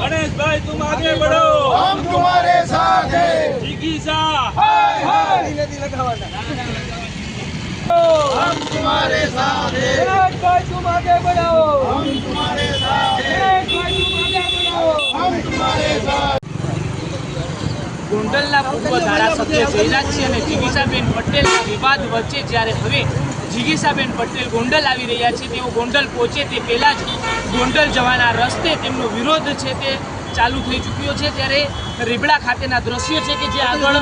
गणेश भाई तुम आगे बढ़ो, हम तुम्हारे साथ हैं। जिगीसा हाय हाय हम तुम्हारे साथ हैं। गणेश भाई तुम आगे बढ़ो, हम तुम्हारे साथ हैं। गणेश भाई तुम आगे बढ़ो। हम तुम्हारे साथ। ગોંડલના પૂર્વ ધારાસભ્ય જયરાજસિંહ અને જીગીસાબેન પટેલના વિવાદ વચ્ચે જ્યારે હવે જીગીસાબેન પટેલ ગોંડલ આવી રહ્યા છે, તેઓ ગોંડલ પહોંચે તે પહેલાં જ ગોંડલ જવાના રસ્તે તેમનો વિરોધ છે તે ચાલુ થઈ ચૂક્યો છે। ત્યારે રીબડા ખાતેના દ્રશ્યો છે કે જે આગળ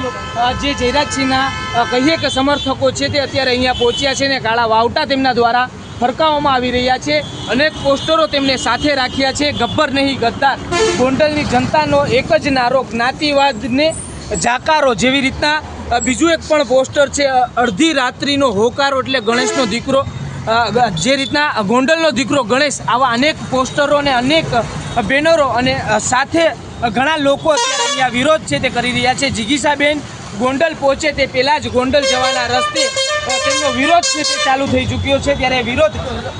જે જયરાજસિંહના કહીએ કે સમર્થકો છે તે અત્યારે અહીંયા પહોંચ્યા છે ને કાળા વાવટા તેમના દ્વારા ફરકાવવામાં આવી રહ્યા છે। અનેક પોસ્ટરો તેમને સાથે રાખ્યા છે। ગબ્બર નહીં ગદ્દાર, ગોંડલની જનતાનો એક જ નારો, જ્ઞાતિવાદને જાકારો, જેવી રીતના બીજું એક પણ પોસ્ટર છે, અડધી રાત્રિનો હોકારો એટલે ગણેશનો દીકરો, જે રીતના ગોંડલનો દીકરો ગણેશ, આવા અનેક પોસ્ટરો અને અનેક બેનરો અને સાથે ઘણા લોકો અત્યારે અહીંયા વિરોધ છે તે કરી રહ્યા છે। જીગીસાબેન ગોંડલ પહોંચે તે પહેલાં જ ગોંડલ જવાના રસ્તે તેમનો વિરોધ છે તે ચાલુ થઈ ચૂક્યો છે। ત્યારે વિરોધ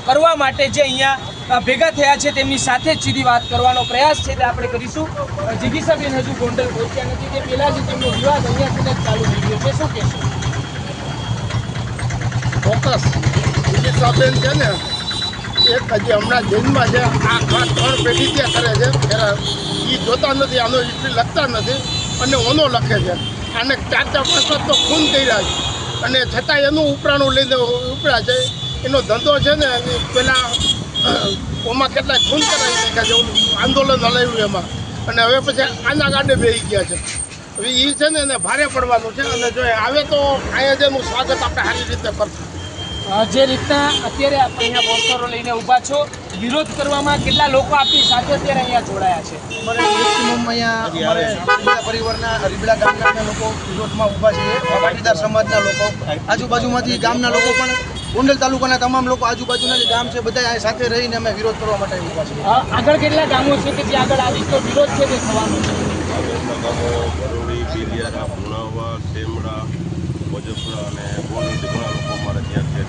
કરવા માટે જે અહીંયા ભેગા થયા છે તેમની સાથે જ સીધી વાત કરવાનો પ્રયાસ છે તે આપણે કરીશું। જીગીસાબેન હજુ ગોંડલ પહોંચ્યા નથી, તે પહેલાં જ તેમનો વિવાદ અહીંયાથી ચાલુ થઈ ગયો છે, શું કહેશો? ચોક્કસ જીગીસાબેન છે ને એક હજી હમણાં જેલમાં છે, આ 3 પેઢી ત્યાં કરે છે ફેરા, એ જોતા નથી, આનો હિસ્ટ્રી લખતા નથી અને ઓનો લખે છે। આને 4-5 તો ખૂન કર્યા છે અને છતાં એનું ઉપરાણું લઈને ઉપરા છે। એનો ધંધો છે ને પેલા ઓમાં કેટલાય ખૂન કરાવી નાખ્યા છે, આંદોલન હલાવ્યું એમાં, અને હવે પછી આના ગાડે બેસી ગયા છે। હવે એ છે ને એને ભારે પડવાનું છે અને જો આવે તો અહીંયા જ એનું સ્વાગત આપણે સારી રીતે કરશું। જે રીતના અત્યારે આપણે અહીંયા પોસ્ટરો લઈને ઊભા છો, વિરોધ કરવામાં કેટલા લોકો આપણી સાથે અત્યારે અહીંયા જોડાયા છે? અમારે મેક્સિમમ અહીંયા અમારે રીબડા પરિવારના રીબડા ગામના લોકો વિરોધમાં ઊભા છે, પાટીદાર સમાજના લોકો, આજુબાજુમાંથી ગામના લોકો પણ, ગોંડલ તાલુકાના તમામ લોકો, આજુબાજુના જે ગામ છે બધા અહીં સાથે રહીને અમે વિરોધ કરવા માટે ઊભા છીએ। આગળ કેટલા ગામો છે કે જે આગળ આવી તો વિરોધ છે તે થવાનો છે? ગરોડી, બિલિયારા, પુણાવા, સેમડા, મોજપુરા અને ગોંડલથી ઘણા લોકો અમારે ત્યાં છે।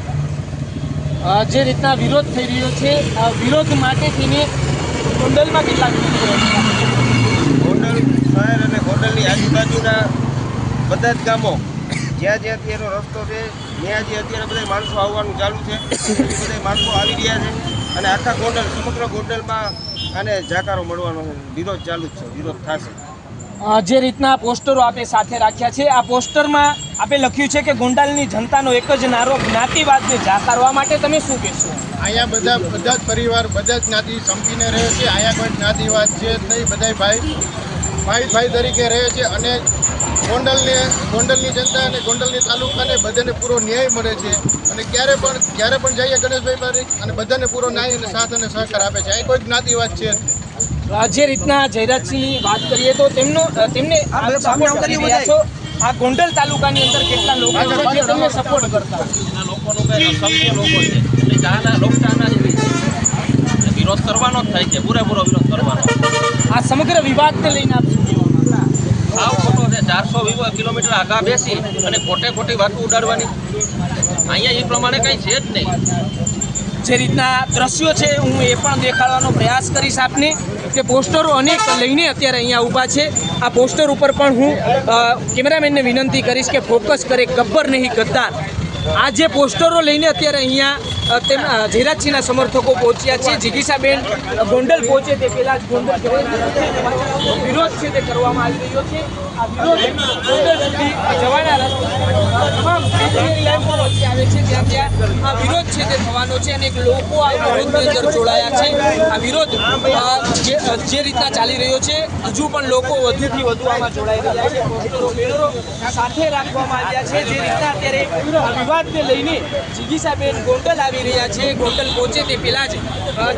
જે રીતના વિરોધ થઈ રહ્યો છે, આ વિરોધ માટે થઈને ગોંડલમાં કેટલા ગોંડલ શહેર અને ગોંડલની આજુબાજુના બધા જ ગામો જ્યાં જ્યાંથી એનો રસ્તો છે ત્યાં જે અત્યારે બધા માણસો આવવાનું ચાલુ છે, બધા માણસો આવી રહ્યા છે અને આખા ગોંડલ, સમગ્ર ગોંડલમાં આને જાકારો મળવાનો છે, વિરોધ ચાલુ જ છે, વિરોધ થશે। જે રીતના પોસ્ટરો આપે સાથે રાખ્યા છે, આ પોસ્ટરમાં આપે લખ્યું છે કે ગોંડલની જનતાનો એક જ નારો, જ્ઞાતિવાદને જાકારવા માટે તમે શું કહેશો? અહીંયા બધા જ પરિવાર, બધા જ જ્ઞાતિ સંપીને રહે છે। અહીંયા કોઈ જ્ઞાતિવાદ છે જ નહીં, બધા ભાઈ તરીકે રહે છે અને ગોંડલની જનતા અને ગોંડલની તાલુકાને બધાને પૂરો ન્યાય મળે છે અને જ્યારે પણ જઈએ ગણેશભાઈ બારી અને બધાને પૂરો ન્યાય અને સાથ અને સહકાર આપે છે। અહીં કોઈ જ્ઞાતિવાદ છે જ નહીં। જે રીતના જયરાજસિંહની વાત કરીએ તો તેમને સપોર્ટ કરી રહ્યા છો, આ ગોંડલ તાલુકાની અંદર કેટલા લોકો છે જે તમને સપોર્ટ કરતા? લોકોનું કંઈ અસંખ્ય લોકો છે, એટલે ચાહના લોકચાહના જેવી છે, વિરોધ કરવાનો જ થાય છે, પૂરેપૂરો વિરોધ કરવાનો। આ સમગ્ર વિવાદને લઈને આપ શું કહેવા માંગો? સાવ ખોટો છે, 400 કિલોમીટર આગા બેસી અને ખોટી વાતો ઉડાડવાની, અહીંયા એ પ્રમાણે કંઈ છે જ નહીં। જે રીતના દ્રશ્યો છે હું એ પણ દેખાડવાનો પ્રયાસ કરીશ આપને કે પોસ્ટરો અનેક લઈને અત્યારે અહીંયા ઊભા છે। આ પોસ્ટર ઉપર પણ હું કેમેરામેનને વિનંતી કરીશ કે ફોકસ કરે, ગબ્બર નહીં ગદ્દાર। આ જે પોસ્ટરો લઈને અત્યારે અહીંયા જયરાજસિંહના સમર્થકો પહોંચ્યા છે, જીગીસાબેન ગોંડલ પહોંચે તે પહેલાં જ ગોંડલ વિરોધ છે તે કરવામાં આવી રહ્યો છે। આ વિરોધ ગોંડલ સુધી જવાના રસ્તે તમામ લાઈનો વચ્ચે આવે છે, ત્યાં આ વિરોધ છે તે થવાનો છે અને લોકો આ વિરોધની અંદર જોડાયા છે। આ વિરોધ જે રીતના ચાલી રહ્યો છે, હજુ પણ લોકો વધુથી વધુ આમાં જોડાઈ રહ્યા છે। પોસ્ટરો, બેનરો સાથે રાખવામાં આવ્યા છે। જે રીતના અત્યારે વિવાદને લઈને જીગીસાબેન ગોંડલ આવી આવી રહ્યા છે. ગોંડલ પહોંચે તે પહેલા જ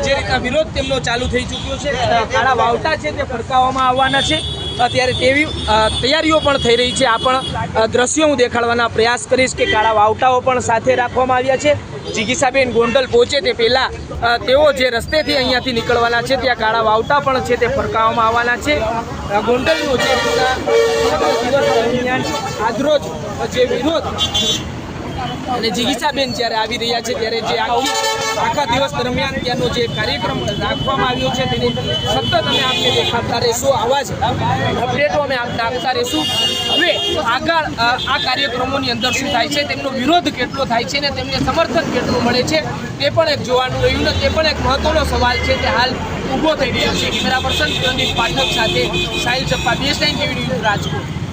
જે રીતના વિરોધ તેમનો ચાલુ થઈ ચૂક્યો છે, કાળા વાવટા છે તે ફરકાવવામાં આવવાના છે. અત્યારે તેવી તૈયારીઓ પણ થઈ રહી છે. આ પણ દ્રશ્યો હું દેખાડવાના પ્રયાસ કરીશ કે કાળા વાવટાઓ પણ સાથે રાખવામાં આવ્યા છે. જિગીસાબેન ગોંડલ પહોંચે તે પહેલા તેઓ જે રસ્તેથી અહીંયાથી નીકળવાના છે ત્યાં કાળા વાવટા પણ છે તે ફરકાવવામાં આવવાના છે. ગોંડલનો જે દિવસ દરમિયાન આજરોજ જે વિરોધ અને જિગીસાબેન જ્યારે આવી રહ્યા છે ત્યારે જે આખા દિવસ દરમિયાન ત્યાંનો જે કાર્યક્રમ રાખવામાં આવ્યો છે તેની સતત અમે આપને દેખાડતા રહીશું. આવા જ અપડેટો અમે આપતા રહીશું. હવે આગળ આ કાર્યક્રમોની અંદર શું થાય છે, તેમનો વિરોધ કેટલો થાય છે ને તેમને સમર્થન કેટલું મળે છે તે પણ એક જોવાનું રહ્યું ને તે પણ એક મહત્વનો સવાલ છે તે હાલ ઊભો થઈ રહ્યો છે. કેમેરા પર્સન પ્રદીપ પાઠક સાથે Sahil Jappa, BS9 TV news, Rajkot.